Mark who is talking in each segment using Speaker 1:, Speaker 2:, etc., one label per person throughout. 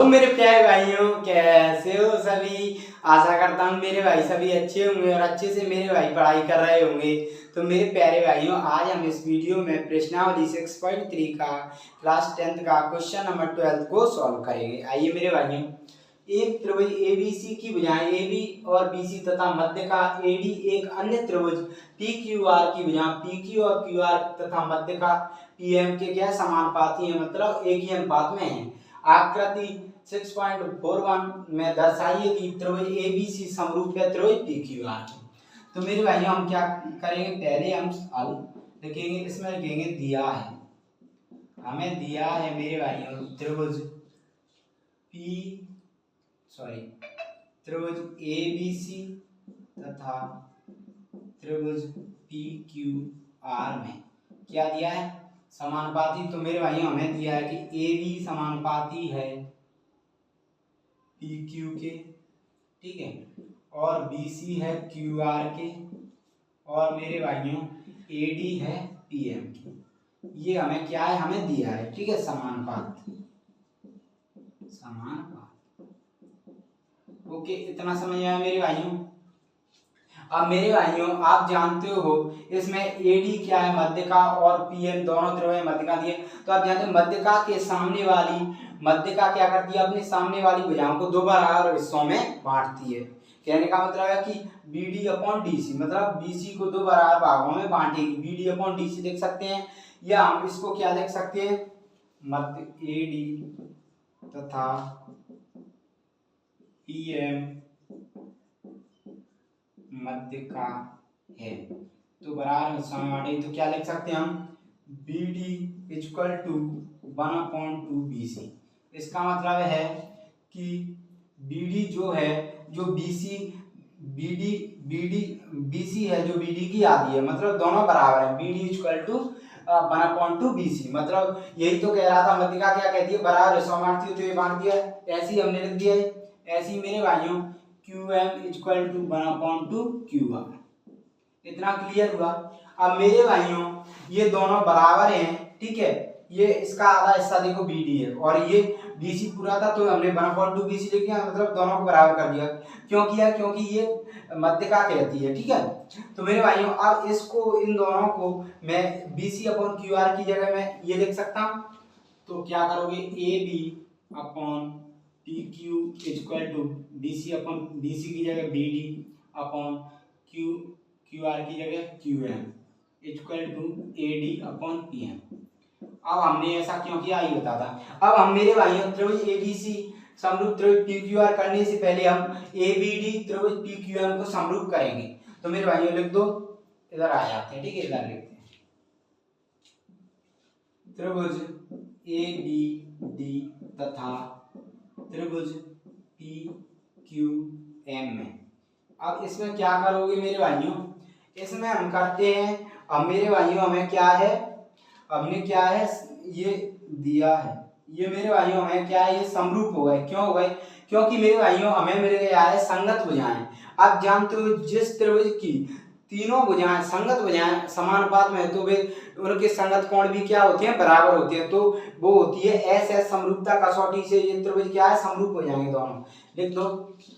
Speaker 1: तो मेरे प्यारे भाइयों, कैसे हो सभी। आशा करता हूँ मेरे भाई सभी अच्छे होंगे और अच्छे से मेरे भाई पढ़ाई कर रहे होंगे। तो मेरे प्यारे भाइयों, आज हम इस वीडियो में प्रश्नावली 6.3 का क्लास 10th का क्वेश्चन नंबर 12 को सॉल्व करेंगे। आइए मेरे भाइयों, एक त्रिभुज एबीसी की भुजाएं एबी और बीसी तथा मध्य का एडी एक अन्य त्रिभुज पीक्यूआर की भुजाएं पीक्यू और क्यूआर तथा मध्य का पीएम के क्या समानुपाती है, मतलब एक ही अनुपात में है। आकृति 6.41 में दर्शाइए कि त्रिभुज एबीसी समरूप है त्रिभुज पीक्यूआर की। तो मेरे भाइयों, हम क्या करेंगे, पहले हम हल लिखेंगे। इसमें लिखेंगे दिया है, हमें दिया है मेरे भाइयों त्रिभुज त्रिभुज एबीसी तथा त्रिभुज पीक्यूआर में क्या दिया है, समानुपाती। तो मेरे भाइयों, हमें दिया है कि ए बी समानुपाती है पी क्यू के, ठीक है, और बी सी है क्यू आर के, और मेरे भाइयों ए डी है पी एम के। ये हमें क्या है, हमें दिया है, ठीक है, समानुपात। ओके, इतना समझ आया मेरे भाइयों। अब मेरे भाइयों, आप जानते हो इसमें एडी क्या है, मध्यका, और पीएम दोनों त्रिभुज मध्यका दिए। तो आप जानते हो मध्यका के सामने वाली, मध्यका क्या करती है, अपने सामने वाली भुजाओं को दो बराबर हिस्सों में बांटती है। कहने का मतलब है कि बीडी अपॉन डीसी, मतलब बीसी को दो बराबर भागों में बांटेगी। बीडी अपॉन डीसी लिख सकते हैं, या हम इसको क्या लिख सकते हैं, मध्य एडी तथा पीएम मध्य का है, तो बराबर हिस्सों में बांटेगी। तो क्या लिख सकते हैं हम, BD इक्वल टू 1/2 BC। इसका मतलब है कि BD जो है, जो BC है, जो BD की आधी है, मतलब दोनों बराबर है। BD इक्वल टू 1/2 BC, मतलब यही तो कह रहा था, मध्यका क्या कहती है, बराबर हिस्सों में बांटती है, तो ये बांट दिया है, ऐसे ही हमने लिख दिया है। ऐसे ही मेरे भाइयों QM इक्वल टू 1/2 QR। इतना क्लियर हुआ। अब मेरे भाइयों, ये दोनों बराबर हैं, ठीक है, ये इसका आधा हिस्सा देखो BD है और ये BC पूरा था, तो हमने 1/2 BC लिख दिया, मतलब दोनों को बराबर कर दिया। क्यों किया, क्योंकि ये मध्यका कहती है, ठीक है। तो मेरे भाइयों, अब इसको, इन दोनों को मैं BC अपॉन QR की जगह में ये लिख सकता हूँ। तो क्या करोगे, AB upon PQ equal to BC upon BC की जगह BD अपॉन QR की जगह QM equal to AD upon PM। अब हमने ऐसा क्यों किया, ये बता था। अब हम मेरे भाइयों त्रिभुज ABC समरूप त्रिभुज PQR करने से पहले हम ABD त्रिभुज PQM को समरूप करेंगे। तो मेरे भाइयों लिख दो, इधर आ जाते हैं, ठीक है, इधर लिखते हैं त्रिभुज ABD तथा त्रिभुज PQM में। अब इसमें क्या करोगे मेरे भाइयों, इसमें हम करते हैं, अब मेरे भाइयों हमें क्या है, हमने क्या है, ये दिया है, ये मेरे भाइयों हमें क्या है, ये समरूप हो गए। क्यों हो गए, क्योंकि मेरे भाइयों हमें मिल गया है संगत भुजाएं। आप जानते हो जिस त्रिभुज की तीनों भुजाएं संगत भुजाएं समानुपात में है, तो वे उनके संगत कोण भी क्या होते हैं, बराबर होते हैं। तो वो होती है एस एस समरूपता कसौटी से ये त्रिभुज क्या है, समरूप हो जाएंगे दोनों। लिख दो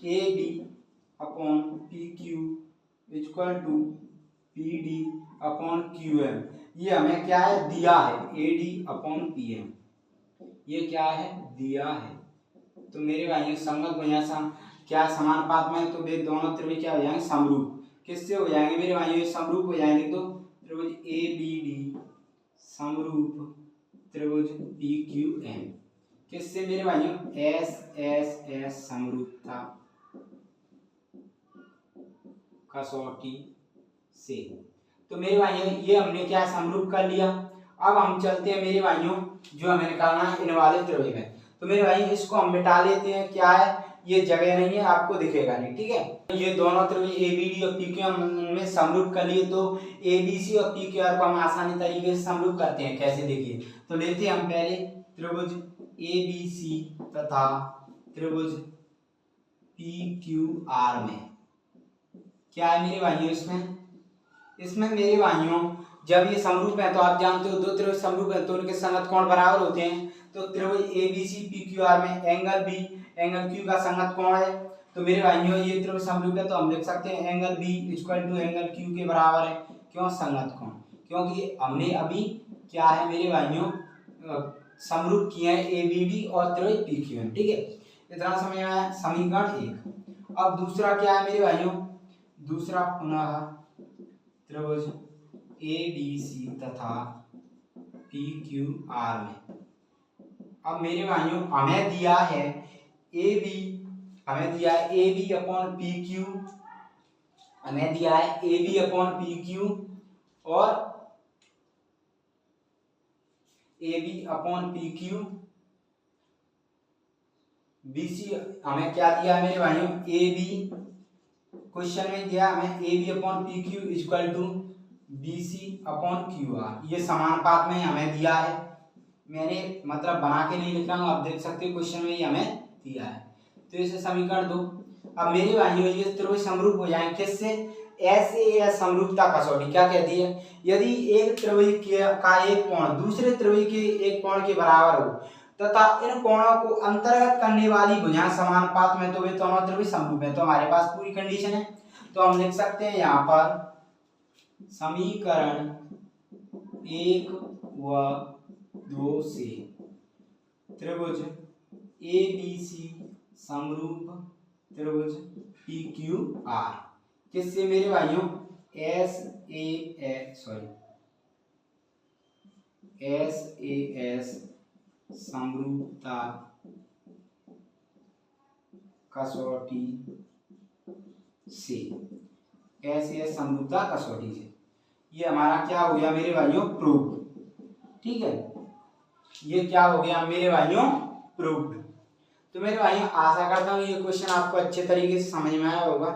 Speaker 1: AB upon PQ equal to PD upon QM। ये हमें क्या है, दिया है, AD अपॉन PM, ये क्या है, दिया है। तो मेरे भाइयों संगत भुजाएं क्या समानुपात में, तो वे दोनों त्रिभुज क्या हो जाएंगे, समरूप। किससे हो जाएंगे मेरे भाइयों, समरूप हो जाएंगे। तो त्रिभुज ABD समरूप त्रिभुज PQM किससे मेरे भाइयों, SSS समरूपता कसौटी से। तो मेरे भाइयों ये हमने क्या समरूप कर लिया। अब हम चलते हैं मेरे भाइयों, जो हमें निकालना है इन वाले त्रिभुज में। तो मेरे भाई इसको हम मिटा लेते हैं, क्या है, ये जगह नहीं है, आपको दिखेगा नहीं, ठीक है। ये दोनों त्रिभुज ABD और PQM में समरूप कर लिए, तो ABC और PQR को हम आसानी तरीके से समरूप करते हैं। कैसे, देखिए, तो लेते हैं हम पहले त्रिभुज ABC तथा त्रिभुज PQR में क्या है मेरे भाइयों, इसमें मेरे भाइयों जब ये समरूप है, तो आप जानते हो दो त्रिभुज समरूप है तो उनके संगत कोण बराबर होते हैं। तो त्रिभुज एबीसी पीक्यूआर में एंगल बी एंगल क्यू का संगत कोण है। तो मेरे भाइयों ये त्रिभुज समरूप है, तो हम लिख सकते हैं angle B equal to angle Q के बराबर है। क्यों? संगत कोण, क्योंकि हमने अभी क्या है मेरे भाइयों समरूप किए हैं एबीडी और त्रिभुज पीक्यूएम। ठीक है, इतना समझ में आया समीकरण 1। अब दूसरा क्या है मेरे भाइयों, दूसरा पुनः त्रिभुज एडीसी तथा पीक्यूआर में। अब मेरे भाइयों हमें दिया है AB, हमें दिया है AB अपॉन PQ, हमें दिया है AB अपॉन PQ और AB अपॉन PQ, BC हमें क्या दिया है मेरे भाइयों AB, क्वेश्चन में दिया हमें AB upon PQ equal to BC upon QR। ये समानुपात में हमें दिया है, मैंने मतलब बना के नहीं लिख रहा हूँ, आप देख सकते हो क्वेश्चन में ही हमें दिया है। तो इसे समीकरण 2। अब मेरे भाइयों ये त्रिभुज समरूप हो जाएंगे किससे? एसएएस समरूपता कसौटी क्या कहती है? यदि एक त्रिभुज का एक कोण दूसरे त्रिभुज के एक कोण के बराबर हो तथा इन कोणों को अंतर्गत करने वाली भुजाएं समानुपात में, तो वे दोनों त्रिभुज समरूप है। तो हमारे पास पूरी कंडीशन है, तो हम लिख सकते हैं यहाँ पर समीकरण 1 व 2 से त्रिभुज एबीसी समरूप त्रिभुज पीक्यूआर किससे मेरे भाइयों? एसएएस समरूपता कसौटी से, एसएएस समरूपता कसौटी से। ये हमारा क्या हो गया मेरे भाइयों? प्रूफ। ठीक है, ये क्या हो गया मेरे भाइयों? प्रूफ। तो मेरे भाइयों आशा करता हूँ ये क्वेश्चन आपको अच्छे तरीके से समझ में आया होगा।